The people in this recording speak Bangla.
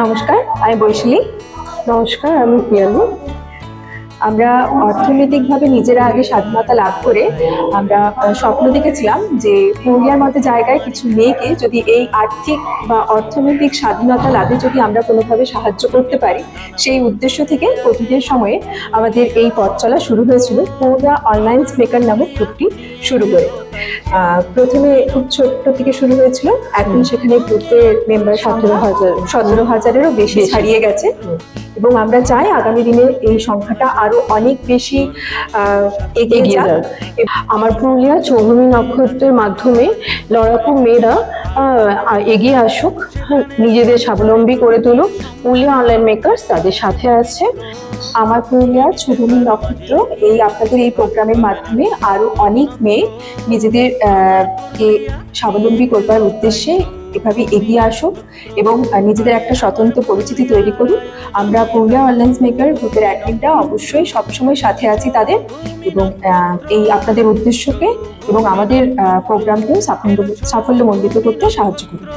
নমস্কার, আমি বৈশালী। নমস্কার, আমি পিয়ালি। আমরা অর্থনৈতিকভাবে নিজেরা আগে স্বাধীনতা লাভ করে আমরা স্বপ্ন দেখেছিলাম যে পুরুলিয়ার মতো জায়গায় কিছু মেয়েকে যদি এই আর্থিক বা অর্থনৈতিক স্বাধীনতা লাভে যদি আমরা কোনোভাবে সাহায্য করতে পারি, সেই উদ্দেশ্য থেকে কোভিডের সময়ে আমাদের এই পথ চলা শুরু হয়েছিল পুরুলিয়া অনলাইন মেকার নামক গ্রুপটি শুরু করে। প্রথমে খুব ছোট্ট থেকে শুরু হয়েছিল, এখন সেখানে গ্রুপের মেম্বার 17,000-এরও বেশি ছাড়িয়ে গেছে এবং আমরা চাই আগামী দিনে এই সংখ্যাটা আরো অনেক বেশি এগিয়ে যাক। আমার পুরুলিয়া চৌভূমি নক্ষত্রের মাধ্যমে লড়াকু মেয়েরা এগিয়ে আসুক, নিজেদের স্বাবলম্বী করে তুলুক। পুরুলিয়া অনলাইন মেকার্স তাদের সাথে আছে। আমার পুরুলিয়া চৌভূমি নক্ষত্র আপনাদের এই প্রোগ্রামের মাধ্যমে আরো অনেক মেয়ে নিজেদের কে স্বাবলম্বী করবার উদ্দেশ্যে এভাবে এগিয়ে আসুক এবং নিজেদের একটা স্বতন্ত্র পরিচিতি তৈরি করুক। আমরা পুরুলিয়া অনলাইন মেকার গ্রুপের অ্যাডমিনরা অবশ্যই সবসময় সাথে আছি তাদের, এবং এই আপনাদের উদ্দেশ্যকে এবং আমাদের প্রোগ্রামকেও সাফল্যমণ্ডিত করতে সাহায্য করুন।